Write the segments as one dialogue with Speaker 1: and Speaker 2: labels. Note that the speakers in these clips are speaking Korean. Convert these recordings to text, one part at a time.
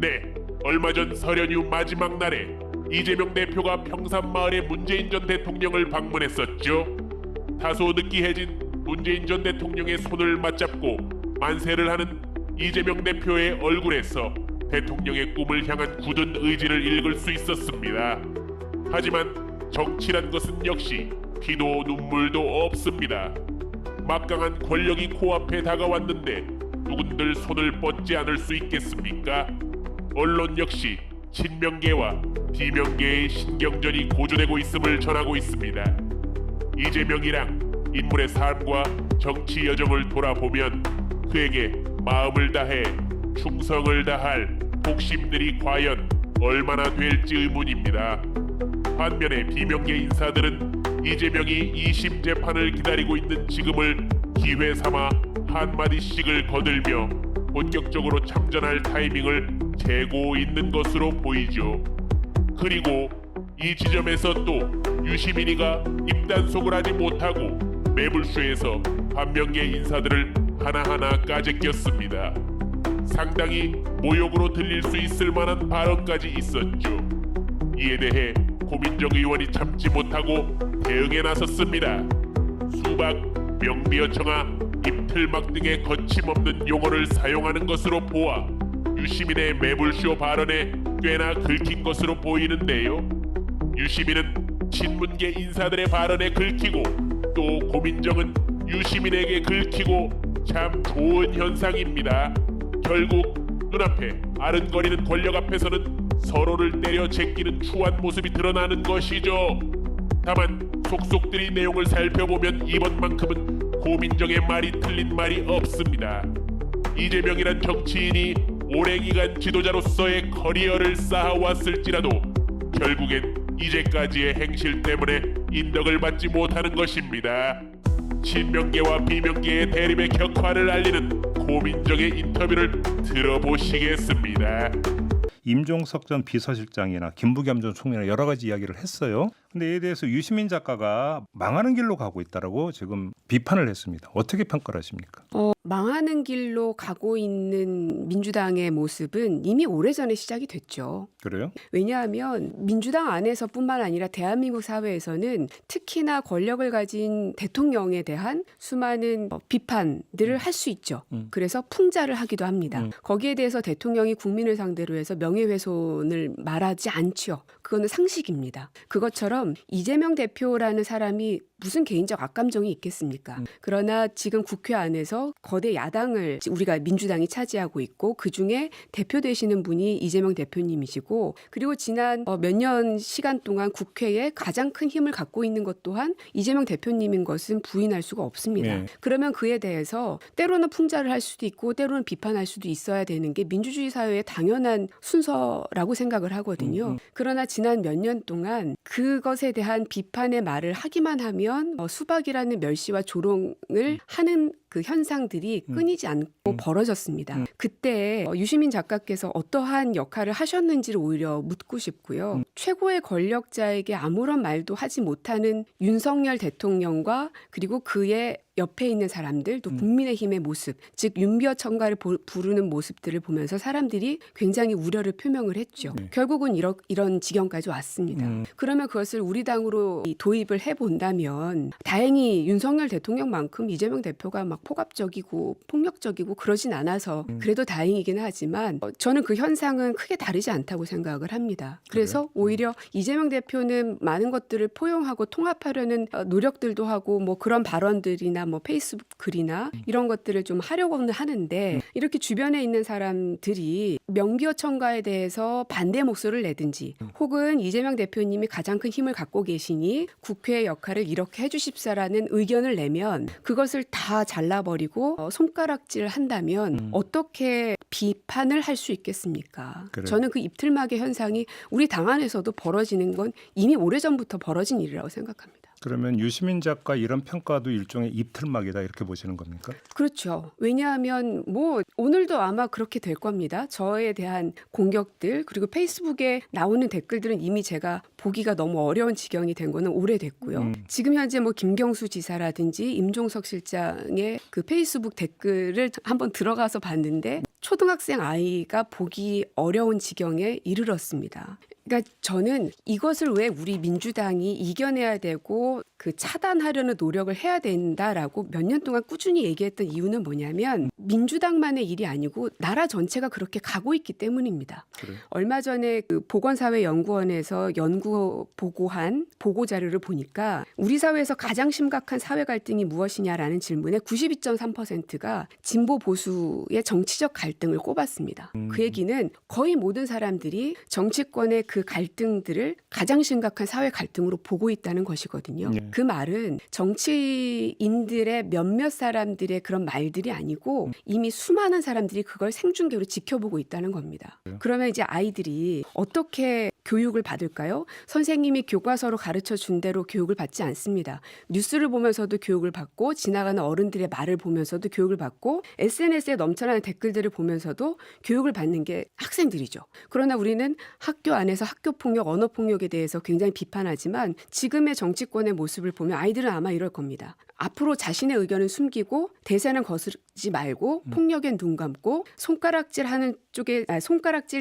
Speaker 1: 네, 얼마 전 설 연휴 마지막 날에 이재명 대표가 평산마을에 문재인 전 대통령을 방문했었죠. 다소 느끼해진 문재인 전 대통령의 손을 맞잡고 만세를 하는 이재명 대표의 얼굴에서 대통령의 꿈을 향한 굳은 의지를 읽을 수 있었습니다. 하지만 정치란 것은 역시 피도 눈물도 없습니다. 막강한 권력이 코앞에 다가왔는데 누군들 손을 뻗지 않을 수 있겠습니까? 언론 역시 친명계와 비명계의 신경전이 고조되고 있음을 전하고 있습니다. 이재명이랑 인물의 삶과 정치 여정을 돌아보면 그에게 마음을 다해 충성을 다할 복심들이 과연 얼마나 될지 의문입니다. 반면에 비명계 인사들은 이재명이 2심 재판을 기다리고 있는 지금을 기회 삼아 한마디씩을 거들며 본격적으로 참전할 타이밍을 재고 있는 것으로 보이죠. 그리고 이 지점에서 또 유시민이가 입단속을 하지 못하고 매불쇼에서 반명계 인사들을 하나하나 까제꼈습니다. 상당히 모욕으로 들릴 수 있을 만한 발언까지 있었죠. 이에 대해 고민정 의원이 참지 못하고 대응에 나섰습니다. 수박, 명비어청아, 입틀막 등의 거침없는 용어를 사용하는 것으로 보아 유시민의 매불쇼 발언에 꽤나 긁힌 것으로 보이는데요. 유시민은 친문계 인사들의 발언에 긁히고 또 고민정은 유시민에게 긁히고 참 좋은 현상입니다. 결국 눈앞에 아른거리는 권력 앞에서는 서로를 때려 제끼는 추한 모습이 드러나는 것이죠. 다만 속속들이 내용을 살펴보면 이번만큼은 고민정의 말이 틀린 말이 없습니다. 이재명이란 정치인이 오랜기간 지도자로서의 커리어를 쌓아왔을지라도 결국엔 이제까지의 행실 때문에 인덕을 받지 못하는 것입니다. 친명계와 비명계의 대립의 격화를 알리는 고민정의 인터뷰를 들어보시겠습니다.
Speaker 2: 임종석 전 비서실장이나 김부겸 전 총리나 여러 가지 이야기를 했어요. 근데 이에 대해서 유시민 작가가 망하는 길로 가고 있다라고 지금 비판을 했습니다. 어떻게 평가를 하십니까?
Speaker 3: 망하는 길로 가고 있는 민주당의 모습은 이미 오래전에 시작이 됐죠.
Speaker 2: 그래요?
Speaker 3: 왜냐하면 민주당 안에서뿐만 아니라 대한민국 사회에서는 특히나 권력을 가진 대통령에 대한 수많은 비판들을 할 수 있죠. 그래서 풍자를 하기도 합니다. 거기에 대해서 대통령이 국민을 상대로 해서 명예훼손을 말하지 않죠. 그거는 상식입니다. 그것처럼 이재명 대표라는 사람이 무슨 개인적 악감정이 있겠습니까? 그러나 지금 국회 안에서 거대 야당을 우리가 민주당이 차지하고 있고 그중에 대표 되시는 분이 이재명 대표님이시고 그리고 지난 몇 년 시간 동안 국회에 가장 큰 힘을 갖고 있는 것 또한 이재명 대표님인 것은 부인할 수가 없습니다.
Speaker 2: 네.
Speaker 3: 그러면 그에 대해서 때로는 풍자를 할 수도 있고 때로는 비판할 수도 있어야 되는 게 민주주의 사회의 당연한 순서라고 생각을 하거든요. 그러나 지난 몇 년 동안 그것에 대한 비판의 말을 하기만 하면 수박이라는 멸시와 조롱을 하는 그 현상들이 끊이지 않고 벌어졌습니다. 그때 유시민 작가께서 어떠한 역할을 하셨는지를 오히려 묻고 싶고요. 최고의 권력자에게 아무런 말도 하지 못하는 윤석열 대통령과 그리고 그의 옆에 있는 사람들 또 국민의힘의 모습 즉 윤비어 청가를 부르는 모습들을 보면서 사람들이 굉장히 우려를 표명을 했죠. 결국은 이런 지경까지 왔습니다. 그러면 그것을 우리 당으로 도입을 해본다면 다행히 윤석열 대통령만큼 이재명 대표가 막 폭압적이고 폭력적이고 그러진 않아서 그래도 다행이긴 하지만 저는 그 현상은 크게 다르지 않다고 생각을 합니다. 그래서 오히려 이재명 대표는 많은 것들을 포용하고 통합하려는 노력들도 하고 뭐 그런 발언들이나 뭐 페이스북 글이나 이런 것들을 좀 하려고는 하는데 이렇게 주변에 있는 사람들이 명비어 청가에 대해서 반대 목소리를 내든지 혹은 이재명 대표님이 가장 큰 힘을 갖고 계시니 국회의 역할을 이렇게 해주십사라는 의견을 내면 그것을 다 잘라버리고 손가락질 한다면 어떻게 비판을 할 수 있겠습니까?
Speaker 2: 그래요.
Speaker 3: 저는 그 입틀막의 현상이 우리 당 안에서도 벌어지는 건 이미 오래전부터 벌어진 일이라고 생각합니다.
Speaker 2: 그러면 유시민 작가 이런 평가도 일종의 입틀막이다 이렇게 보시는 겁니까?
Speaker 3: 그렇죠. 왜냐하면 뭐 오늘도 아마 그렇게 될 겁니다. 저에 대한 공격들 그리고 페이스북에 나오는 댓글들은 이미 제가 보기가 너무 어려운 지경이 된 거는 오래됐고요. 지금 현재 뭐 김경수 지사라든지 임종석 실장의 그 페이스북 댓글을 한번 들어가서 봤는데 초등학생 아이가 보기 어려운 지경에 이르렀습니다. 그러니까 저는 이것을 왜 우리 민주당이 이겨내야 되고 그 차단하려는 노력을 해야 된다라고 몇 년 동안 꾸준히 얘기했던 이유는 뭐냐면 민주당만의 일이 아니고 나라 전체가 그렇게 가고 있기 때문입니다.
Speaker 2: 그래요?
Speaker 3: 얼마 전에 그 보건사회연구원에서 연구 보고한 보고 자료를 보니까 우리 사회에서 가장 심각한 사회 갈등이 무엇이냐라는 질문에 92.3%가 진보 보수의 정치적 갈등을 꼽았습니다. 그 얘기는 거의 모든 사람들이 정치권의 그 갈등들을 가장 심각한 사회 갈등으로 보고 있다는 것이거든요.
Speaker 2: 네.
Speaker 3: 그 말은 정치인들의 몇몇 사람들의 그런 말들이 아니고 이미 수많은 사람들이 그걸 생중계로 지켜보고 있다는 겁니다. 그러면 이제 아이들이 어떻게 교육을 받을까요? 선생님이 교과서로 가르쳐 준 대로 교육을 받지 않습니다. 뉴스를 보면서도 교육을 받고 지나가는 어른들의 말을 보면서도 교육을 받고 SNS에 넘쳐나는 댓글들을 보면서도 교육을 받는 게 학생들이죠. 그러나 우리는 학교 안에서 학교폭력, 언어폭력에 대해서 굉장히 비판하지만 지금의 정치권의 모습을 보면 아이들은 아마 이럴 겁니다. 앞으로 자신의 의견을 숨기고 대세는 거스르지 말고 폭력엔 눈 감고 손가락질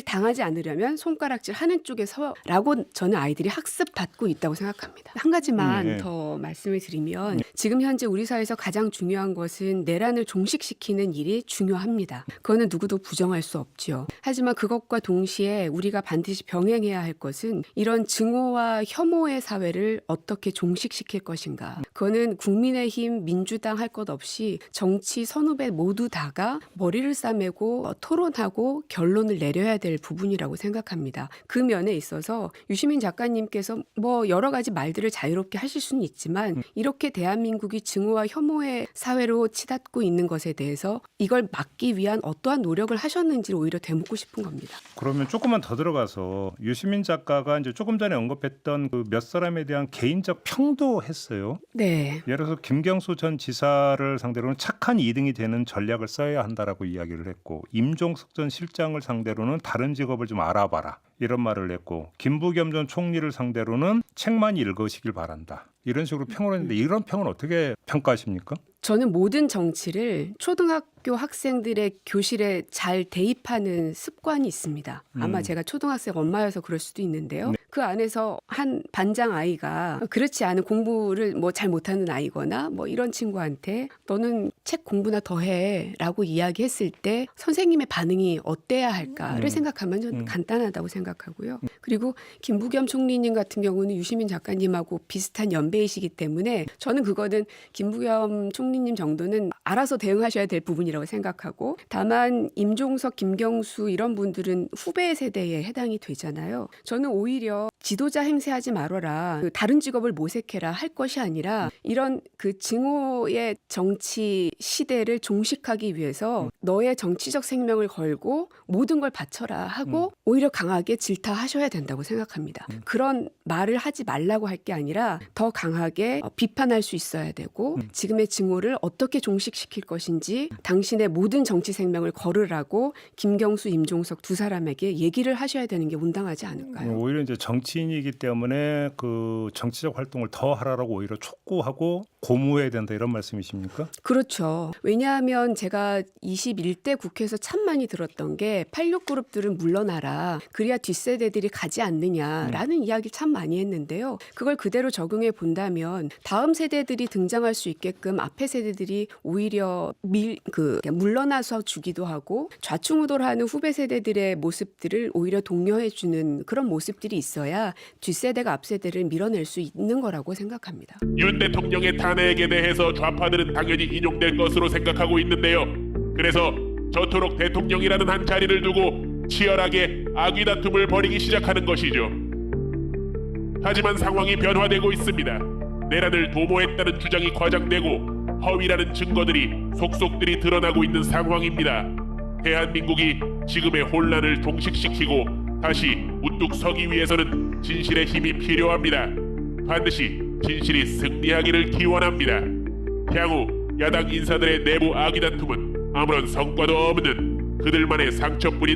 Speaker 3: 당하지 않으려면 손가락질 하는 쪽에 서라고 저는 아이들이 학습 받고 있다고 생각합니다. 한 가지만 더 말씀을 드리면 지금 현재 우리 사회에서 가장 중요한 것은 내란을 종식시키는 일이 중요합니다. 그거는 누구도 부정할 수 없죠. 하지만 그것과 동시에 우리가 반드시 병행해야 할 것은 이런 증오와 혐오의 사회를 어떻게 종식시킬 것인가. 그거는 국민의힘, 민주당 할 것 없이 정치 선후배 모두 다가 머리를 싸매고 토론하고 결론을 내려야 될 부분이라고 생각합니다. 그 면에 있어서 유시민 작가님께서 뭐 여러 가지 말들을 자유롭게 하실 수는 있지만 이렇게 대한민국이 증오와 혐오의 사회로 치닫고 있는 것에 대해서 이걸 막기 위한 어떠한 노력을 하셨는지를 오히려 되묻고 싶은 겁니다.
Speaker 2: 그러면 조금만 더 들어가서 유시민 작가가 이제 조금 전에 언급했던 그 몇 사람에 대한 개인적 평도 했어요.
Speaker 3: 네.
Speaker 2: 예를 들어서 김경수 전 지사를 상대로는 착한 2등이 되는 전략을 써야 한다라고 이야기를 했고 임종석 전 실장을 상대로는 다른 직업을 좀 알아봐라 이런 말을 했고 김부겸 전 총리를 상대로는 책만 읽으시길 바란다 이런 식으로 평을 했는데 이런 평은 어떻게 평가하십니까?
Speaker 3: 저는 모든 정치를 초등학교 학생들의 교실에 잘 대입하는 습관이 있습니다. 아마 제가 초등학생 엄마여서 그럴 수도 있는데요.
Speaker 2: 네.
Speaker 3: 그 안에서 한 반장 아이가 그렇지 않은 공부를 뭐 잘 못하는 아이거나 뭐 이런 친구한테 너는 책 공부나 더 해라고 이야기했을 때 선생님의 반응이 어때야 할까를 생각하면 좀 간단하다고 생각하고요. 그리고 김부겸 총리님 같은 경우는 유시민 작가님하고 비슷한 연배이시기 때문에 저는 그거는 김부겸 총리님 정도는 알아서 대응하셔야 될 부분이라고 생각하고 다만 임종석, 김경수 이런 분들은 후배 세대에 해당이 되잖아요. 저는 오히려 지도자 행세하지 말아라. 그 다른 직업을 모색해라 할 것이 아니라 이런 그 증오의 정치 시대를 종식하기 위해서 너의 정치적 생명을 걸고 모든 걸 바쳐라 하고 오히려 강하게 질타하셔야 된다고 생각합니다. 그런 말을 하지 말라고 할 게 아니라 더 강하게 비판할 수 있어야 되고 지금의 증오를 어떻게 종식시킬 것인지 당신의 모든 정치 생명을 걸으라고 김경수, 임종석 두 사람에게 얘기를 하셔야 되는 게 온당하지 않을까요?
Speaker 2: 오히려 이제 정치인이기 때문에 그 정치적 활동을 더 하라고 오히려 촉구하고 고무해야 된다 이런 말씀이십니까?
Speaker 3: 그렇죠. 왜냐하면 제가 21대 국회에서 참 많이 들었던 게 86그룹들은 물러나라. 그래야 뒷세대들이 가지 않느냐라는 이야기를 참 많이 했는데요. 그걸 그대로 적용해 본다면 다음 세대들이 등장할 수 있게끔 앞에 세대들이 오히려 물러나서 주기도 하고 좌충우돌하는 후배 세대들의 모습들을 오히려 독려해 주는 그런 모습들이 있어야 뒷세대가 앞세대를 밀어낼 수 있는 거라고 생각합니다.
Speaker 1: 윤 대통령의 탄핵에 대해서 좌파들은 당연히 인용될 것으로 생각하고 있는데요. 그래서 저토록 대통령이라는 한 자리를 두고 치열하게 악의 다툼을 벌이기 시작하는 것이죠. 하지만 상황이 변화되고 있습니다. 내란을 도모했다는 주장이 과장되고 허위라는 증거들이 속속들이 드러나고 있는 상황입니다. 대한민국이 지금의 혼란을 종식시키고 다시 우뚝 서기 위해서는 진실의 힘이 필요합니다. 반드시 진실이 승리하기를 기원합니다. 향후 야당 인사들의 내부 악의 다툼은 아무런 성과도 없는 그들만의 상처뿐인